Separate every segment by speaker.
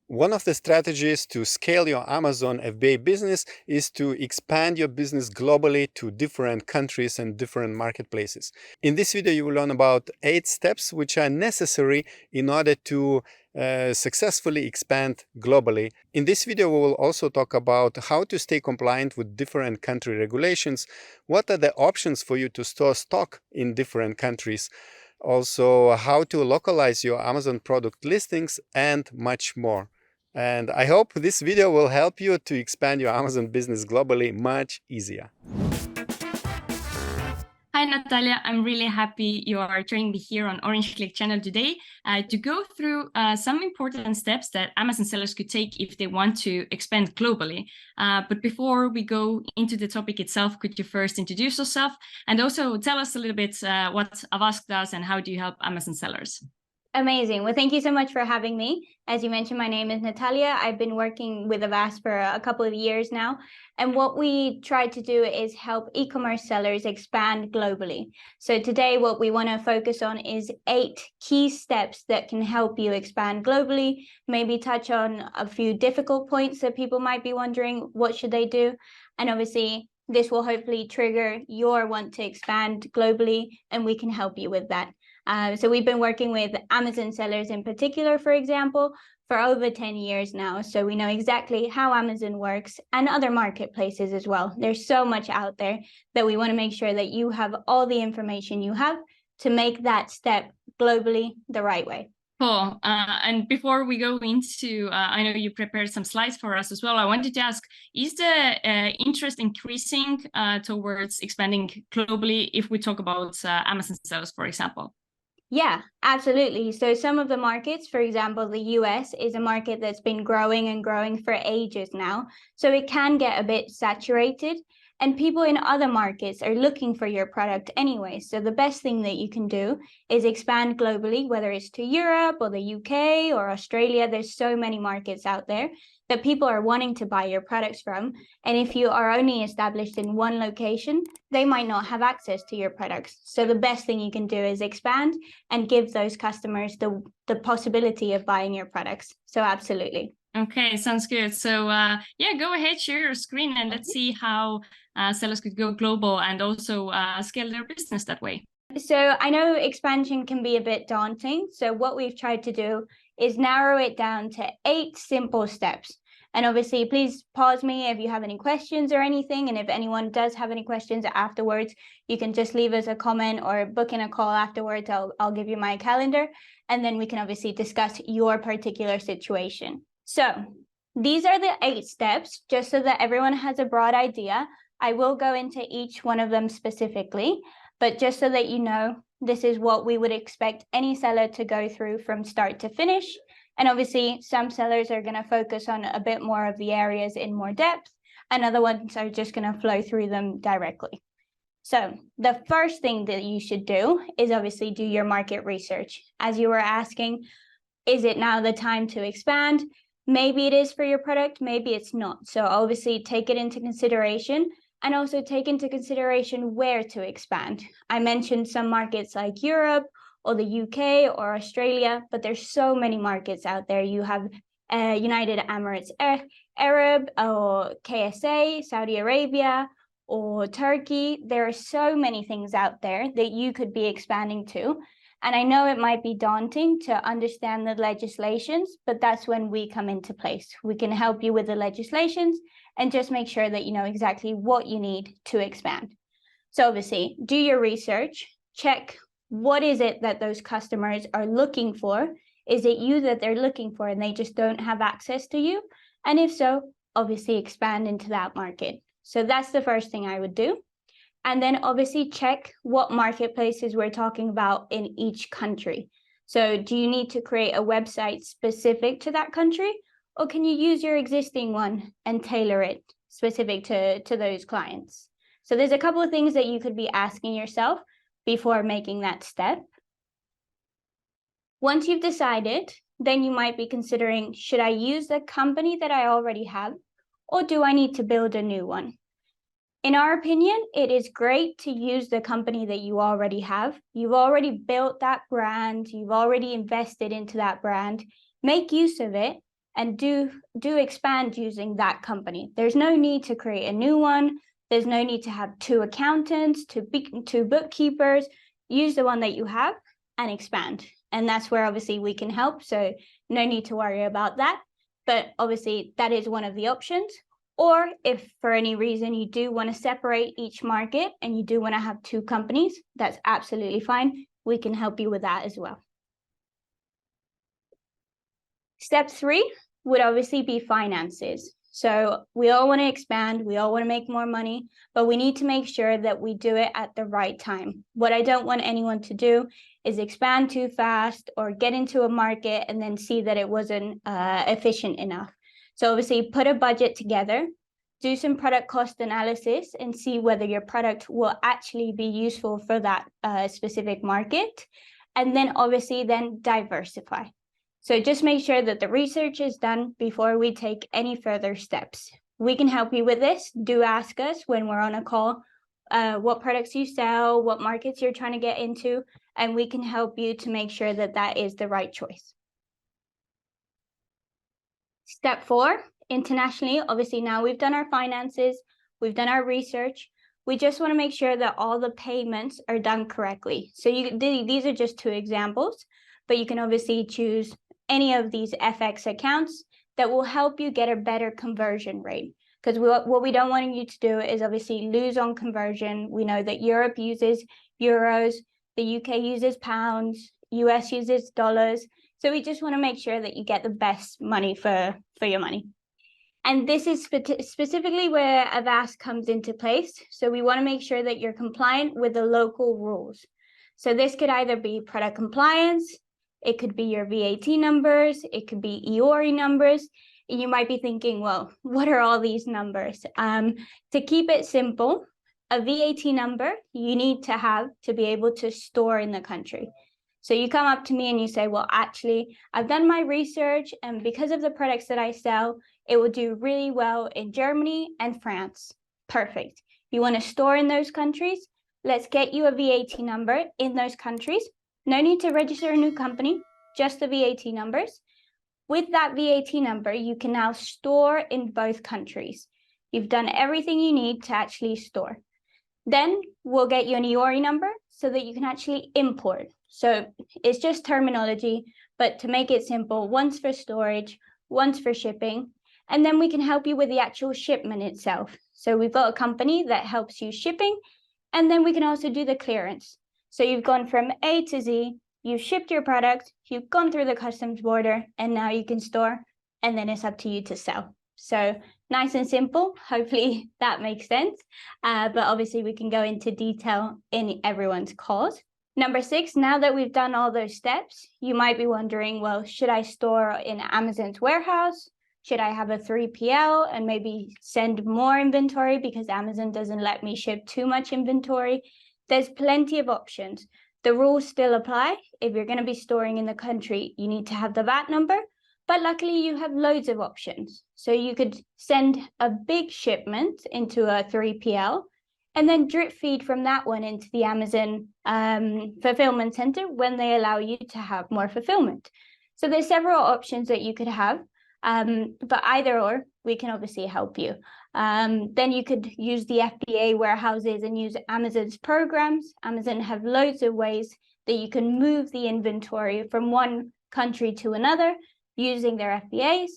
Speaker 1: One of the strategies to scale your Amazon FBA business is to expand your business globally to different countries and different marketplaces. In this video, you will learn about 8 steps which are necessary in order to successfully expand globally. In this video, we will also talk about how to stay compliant with different country regulations, what are the options for you to store stock in different countries, also how to localize your Amazon product listings, and much more. And I hope this video will help you to expand your Amazon business globally much easier.
Speaker 2: Hi, Natalia. I'm really happy you are joining me here on Orange Click channel today to go through some important steps that Amazon sellers could take if they want to expand globally. But before we go into the topic itself, could you first introduce yourself and also tell us a little bit what Avask does and how do you help Amazon sellers?
Speaker 3: Amazing. Well, thank you so much for having me. As you mentioned, my name is Natalia. I've been working with Avask for a couple of years now. And what we try to do is help e-commerce sellers expand globally. So today, what we want to focus on is 8 key steps that can help you expand globally, maybe touch on a few difficult points that people might be wondering, what should they do? And obviously, this will hopefully trigger your want to expand globally, and we can help you with that. So we've been working with Amazon sellers in particular, for example, for over 10 years now. So we know exactly how Amazon works and other marketplaces as well. There's so much out there that we want to make sure that you have all the information you have to make that step globally the right way.
Speaker 2: Cool. And before we go into, I know you prepared some slides for us as well. I wanted to ask, is the interest increasing towards expanding globally if we talk about Amazon sellers, for example?
Speaker 3: Yeah, absolutely. So some of the markets, for example, the US is a market that's been growing and growing for ages now. So it can get a bit saturated. And people in other markets are looking for your product anyway. So the best thing that you can do is expand globally, whether it's to Europe or the UK or Australia. There's so many markets out there that people are wanting to buy your products from. And if you are only established in one location, they might not have access to your products. So the best thing you can do is expand and give those customers the possibility of buying your products. So absolutely.
Speaker 2: Okay, sounds good. So yeah, go ahead, share your screen and let's see how sellers could go global and also scale their business that way.
Speaker 3: So I know expansion can be a bit daunting. So what we've tried to do is narrow it down to 8 simple steps. And obviously, please pause me if you have any questions or anything. And if anyone does have any questions afterwards, you can just leave us a comment or book in a call afterwards. I'll give you my calendar. And then we can obviously discuss your particular situation. So these are the 8 steps, just so that everyone has a broad idea. I will go into each one of them specifically, but just so that you know, this is what we would expect any seller to go through from start to finish. And obviously, some sellers are going to focus on a bit more of the areas in more depth, and other ones are just going to flow through them directly. So the first thing that you should do is obviously do your market research. As you were asking, is it now the time to expand? Maybe it is for your product, maybe it's not. So obviously take it into consideration. And also take into consideration where to expand. I mentioned some markets like Europe or the UK or Australia, but there's so many markets out there. You have United Emirates Arab or KSA, Saudi Arabia, or Turkey. There are so many things out there that you could be expanding to. And I know it might be daunting to understand the legislations, but that's when we come into place. We can help you with the legislations and just make sure that you know exactly what you need to expand. So obviously, do your research, check what is it that those customers are looking for. Is it you that they're looking for and they just don't have access to you? And if so, obviously expand into that market. So that's the first thing I would do. And then obviously check what marketplaces we're talking about in each country. So do you need to create a website specific to that country? Or can you use your existing one and tailor it specific to those clients? So there's a couple of things that you could be asking yourself before making that step. Once you've decided, then you might be considering, should I use the company that I already have, or do I need to build a new one? In our opinion, it is great to use the company that you already have. You've already built that brand. You've already invested into that brand. Make use of it and do expand using that company. There's no need to create a new one. There's no need to have 2 accountants, 2 bookkeepers. Use the one that you have and expand. And that's where obviously we can help. So no need to worry about that. But obviously that is one of the options. Or if for any reason you do want to separate each market and you do want to have 2 companies, that's absolutely fine. We can help you with that as well. Step 3 would obviously be finances. So we all want to expand, we all want to make more money, but we need to make sure that we do it at the right time. What I don't want anyone to do is expand too fast or get into a market and then see that it wasn't efficient enough. So obviously put a budget together, do some product cost analysis and see whether your product will actually be useful for that specific market. And then obviously then diversify. So just make sure that the research is done before we take any further steps. We can help you with this. Do ask us when we're on a call what products you sell, what markets you're trying to get into, and we can help you to make sure that that is the right choice. Step 4, internationally, obviously now we've done our finances, we've done our research. We just want to make sure that all the payments are done correctly. So these are just 2 examples, but you can obviously choose any of these FX accounts that will help you get a better conversion rate. Because what we don't want you to do is obviously lose on conversion. We know that Europe uses euros, the UK uses pounds, US uses dollars. So we just want to make sure that you get the best money for your money. And this is specifically where Avast comes into place. So we want to make sure that you're compliant with the local rules. So this could either be product compliance, it could be your VAT numbers, it could be EORI numbers. And you might be thinking, well, what are all these numbers? To keep it simple, a VAT number you need to have to be able to store in the country. So you come up to me and you say, well, actually, I've done my research and because of the products that I sell, it will do really well in Germany and France. Perfect. You want to store in those countries? Let's get you a VAT number in those countries. No need to register a new company, just the VAT numbers. With that VAT number, you can now store in both countries. You've done everything you need to actually store. Then we'll get you an EORI number so that you can actually import. So it's just terminology, but to make it simple, one's for storage, one's for shipping, and then we can help you with the actual shipment itself. So we've got a company that helps you shipping, and then we can also do the clearance. So you've gone from A to Z, you've shipped your product, you've gone through the customs border, and now you can store, and then it's up to you to sell. So nice and simple. Hopefully that makes sense. But obviously we can go into detail in everyone's calls. Number 6, now that we've done all those steps, you might be wondering, well, should I store in Amazon's warehouse? Should I have a 3PL and maybe send more inventory because Amazon doesn't let me ship too much inventory? There's plenty of options. The rules still apply. If you're going to be storing in the country, you need to have the VAT number, but luckily you have loads of options. So you could send a big shipment into a 3PL and then drip feed from that one into the Amazon fulfillment center when they allow you to have more fulfillment. So there's several options that you could have, but either or, we can obviously help you. Then you could use the FBA warehouses and use Amazon's programs. Amazon have loads of ways that you can move the inventory from one country to another using their FBAs,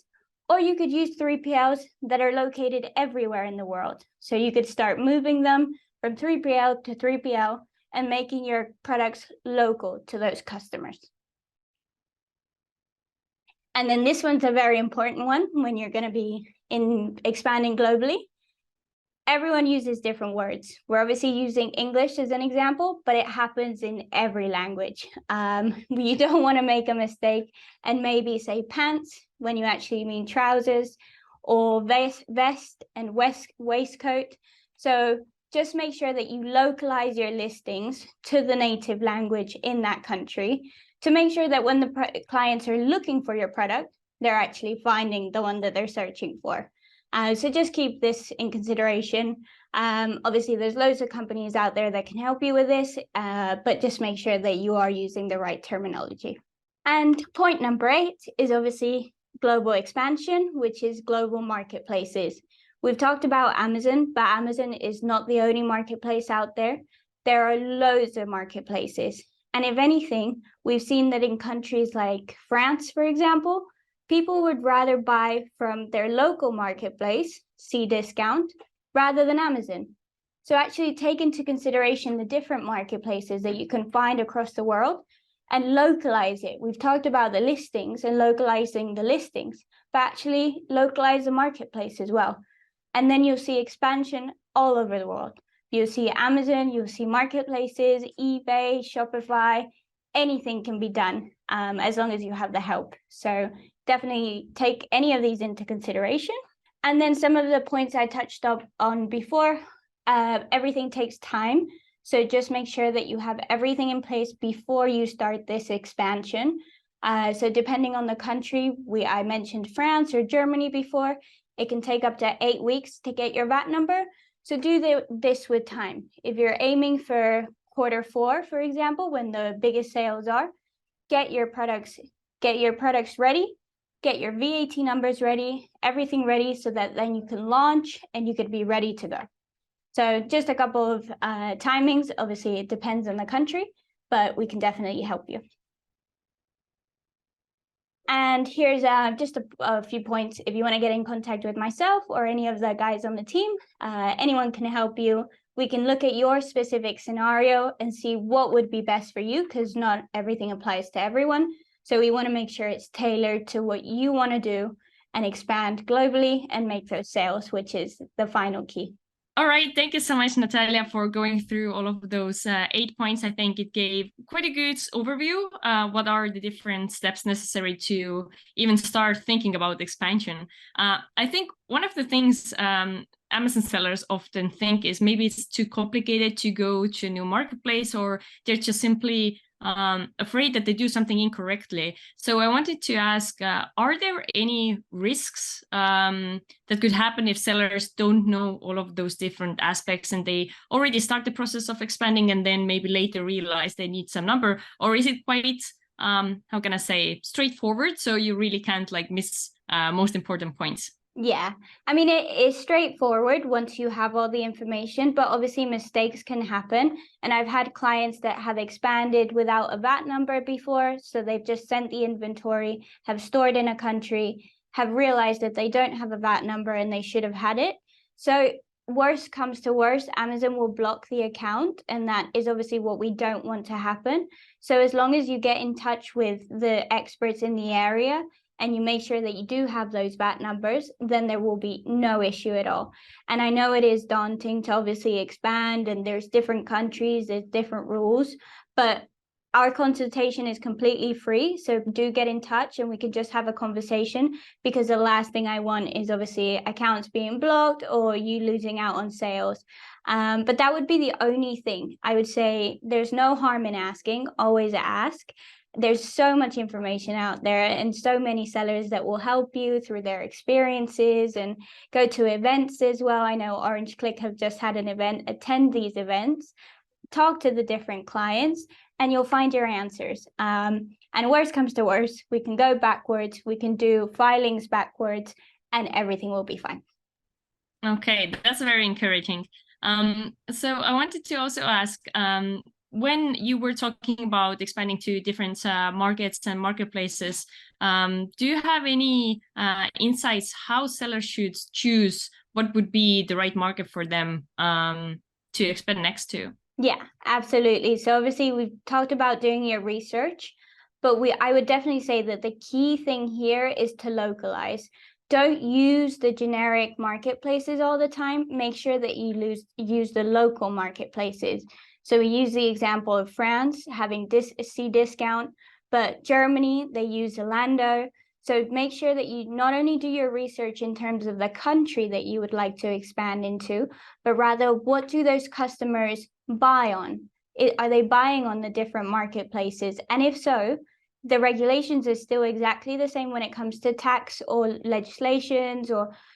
Speaker 3: or you could use 3PLs that are located everywhere in the world. So you could start moving them from 3PL to 3PL and making your products local to those customers. And then this one's a very important one when you're going to be expanding globally. Everyone uses different words. We're obviously using English as an example, but it happens in every language. You don't want to make a mistake and maybe say pants when you actually mean trousers, or vest and waistcoat. So just make sure that you localize your listings to the native language in that country to make sure that when the clients are looking for your product, they're actually finding the one that they're searching for. So just keep this in consideration. Obviously, there's loads of companies out there that can help you with this, but just make sure that you are using the right terminology. And point number 8 is obviously global expansion, which is global marketplaces. We've talked about Amazon, but Amazon is not the only marketplace out there. There are loads of marketplaces. And if anything, we've seen that in countries like France, for example, people would rather buy from their local marketplace, Cdiscount, rather than Amazon. So actually take into consideration the different marketplaces that you can find across the world and localize it. We've talked about the listings and localizing the listings, but actually localize the marketplace as well. And then you'll see expansion all over the world. You'll see Amazon, you'll see marketplaces, eBay, Shopify, anything can be done as long as you have the help. So definitely take any of these into consideration. And then some of the points I touched on before, everything takes time. So just make sure that you have everything in place before you start this expansion. So depending on the country, I mentioned France or Germany before, it can take up to 8 weeks to get your VAT number. So do this with time. If you're aiming for Q4, for example, when the biggest sales are, get your products ready, get your VAT numbers ready, everything ready so that then you can launch and you could be ready to go. So just a couple of timings. Obviously, it depends on the country, but we can definitely help you. And here's just a few points. If you want to get in contact with myself or any of the guys on the team, anyone can help you. We can look at your specific scenario and see what would be best for you, because not everything applies to everyone. So we want to make sure it's tailored to what you want to do and expand globally and make those sales, which is the final key.
Speaker 2: All right, thank you so much, Natalia, for going through all of those 8 points. I think it gave quite a good overview. What are the different steps necessary to even start thinking about expansion? I think one of the things Amazon sellers often think is maybe it's too complicated to go to a new marketplace, or they're just simply afraid that they do something incorrectly. So I wanted to ask, are there any risks that could happen if sellers don't know all of those different aspects and they already start the process of expanding and then maybe later realize they need some number? Or is it quite, how can I say, straightforward, so you really can't like miss most important points?
Speaker 3: Yeah, I mean, it is straightforward once you have all the information, but obviously mistakes can happen. And I've had clients that have expanded without a VAT number before. So they've just sent the inventory, have stored in a country, have realized that they don't have a VAT number and they should have had it. So worst comes to worst, Amazon will block the account. And that is obviously what we don't want to happen. So as long as you get in touch with the experts in the area, and you make sure that you do have those VAT numbers, then there will be no issue at all. And I know it is daunting to obviously expand, and there's different countries, there's different rules, but our consultation is completely free. So do get in touch and we can just have a conversation, because the last thing I want is obviously accounts being blocked or you losing out on sales. But that would be the only thing. I would say there's no harm in asking, always ask. There's so much information out there and so many sellers that will help you through their experiences, and go to events as well. I know Orange Click have just had an event. Attend these events, talk to the different clients, and you'll find your answers. And worst comes to worst, we can go backwards, we can do filings backwards, and everything will be fine. Okay,
Speaker 2: that's very encouraging. So I wanted to also ask, when you were talking about expanding to different markets and marketplaces, do you have any insights how sellers should choose what would be the right market for them to expand next to?
Speaker 3: Yeah, absolutely. So obviously we've talked about doing your research, but I would definitely say that the key thing here is to localize. Don't use the generic marketplaces all the time. Make sure that you use the local marketplaces. So we use the example of France having Cdiscount, but Germany, they use Zalando. So make sure that you not only do your research in terms of the country that you would like to expand into, but rather what do those customers buy on? Are they buying on the different marketplaces? And if so, the regulations are still exactly the same when it comes to tax or legislations.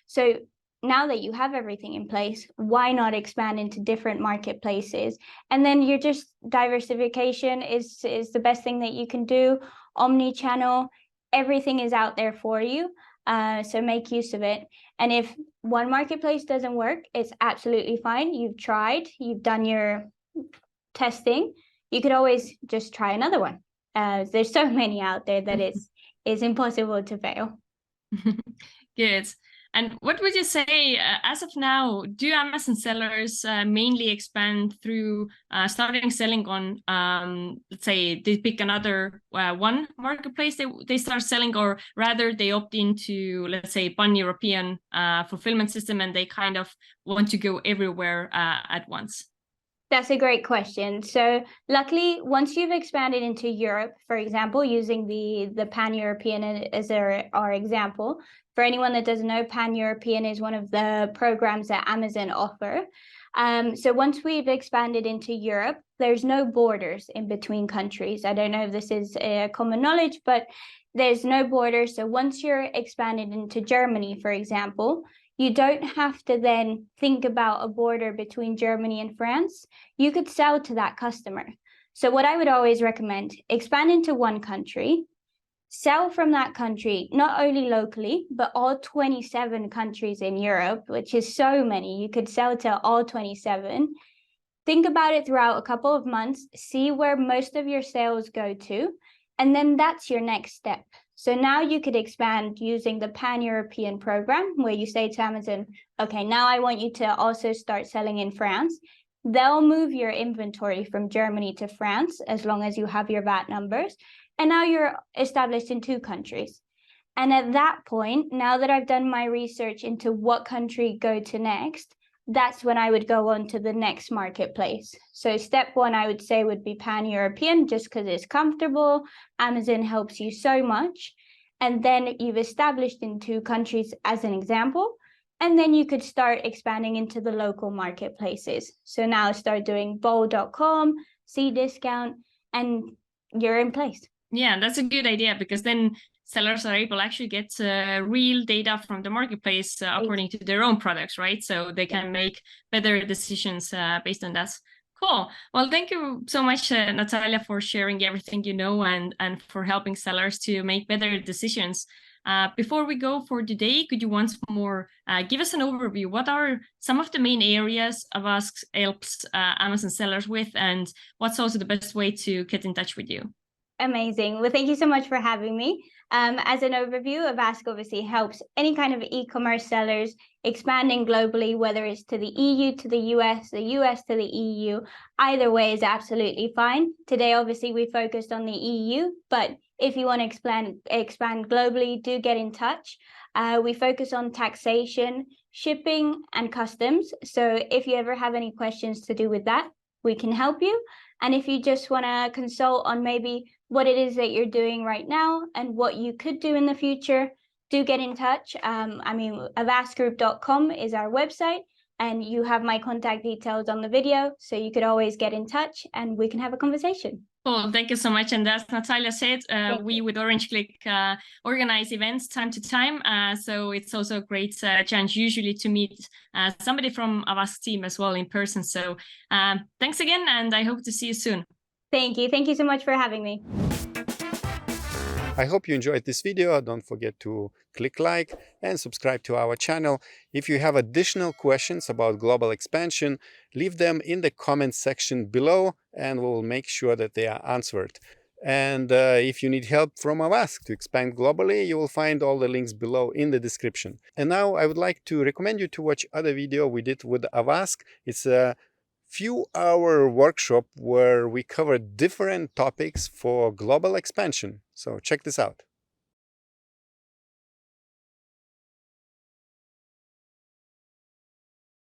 Speaker 3: So now that you have everything in place, why not expand into different marketplaces? And then you're just diversification is the best thing that you can do. Omni-channel, everything is out there for you. So make use of it. And if one marketplace doesn't work, it's absolutely fine. You've tried, you've done your testing. You could always just try another one. There's so many out there that it's impossible to fail.
Speaker 2: Good. And what would you say, as of now, do Amazon sellers mainly expand through starting selling on, let's say, they pick another one marketplace they start selling, or rather they opt into, let's say, pan-European fulfillment system and they kind of want to go everywhere at once?
Speaker 3: That's a great question. So luckily, once you've expanded into Europe, for example, using the Pan-European as our example, for anyone that doesn't know, Pan-European is one of the programs that Amazon offer. So once we've expanded into Europe, there's no borders in between countries. I don't know if this is common knowledge, but there's no borders. So once you're expanded into Germany, for example, you don't have to then think about a border between Germany and France. You could sell to that customer. So what I would always recommend, expand into one country, sell from that country, not only locally, but all 27 countries in Europe, which is so many. You could sell to all 27. Think about it throughout a couple of months, see where most of your sales go to, and then that's your next step. So now you could expand using the Pan-European program where you say to Amazon, okay, now I want you to also start selling in France. They'll move your inventory from Germany to France as long as you have your VAT numbers. And now you're established in 2 countries. And at that point, now that I've done my research into what country go to next, that's when I would go on to the next marketplace. So step 1, I would say, would be Pan-European, just because it's comfortable. Amazon helps you so much. And then you've established in 2 countries as an example. And then you could start expanding into the local marketplaces. So now start doing bol.com, Cdiscount, and you're in place.
Speaker 2: Yeah, that's a good idea, because then sellers are able to actually get real data from the marketplace according to their own products, right? So they can make better decisions based on that. Cool. Well, thank you so much, Natalia, for sharing everything you know and for helping sellers to make better decisions. Before we go for today, could you once more give us an overview? What are some of the main areas Avast helps Amazon sellers with, and what's also the best way to get in touch with you?
Speaker 3: Amazing. Well, thank you so much for having me. As an overview, Avast obviously helps any kind of e-commerce sellers expanding globally, whether it's to the EU to the US to the EU. Either way is absolutely fine. Today, obviously, we focused on the EU, but if you want to expand globally, do get in touch. We focus on taxation, shipping, and customs. So if you ever have any questions to do with that, we can help you. And if you just want to consult on maybe what it is that you're doing right now and what you could do in the future, do get in touch. Avastgroup.com is our website, and you have my contact details on the video, so you could always get in touch and we can have a conversation.
Speaker 2: Cool, thank you so much. And as Natalia said, we with OrangeClick organize events time to time. So it's also a great chance usually to meet somebody from Avast team as well in person. So thanks again, and I hope to see you soon.
Speaker 3: Thank you. Thank you so much for having me.
Speaker 1: I hope you enjoyed this video. Don't forget to click like and subscribe to our channel. If you have additional questions about global expansion, leave them in the comment section below and we will make sure that they are answered. And if you need help from Avast to expand globally, you will find all the links below in the description. And now I would like to recommend you to watch other video we did with Avast. It's a few-hour workshop where we cover different topics for global expansion. So check this out.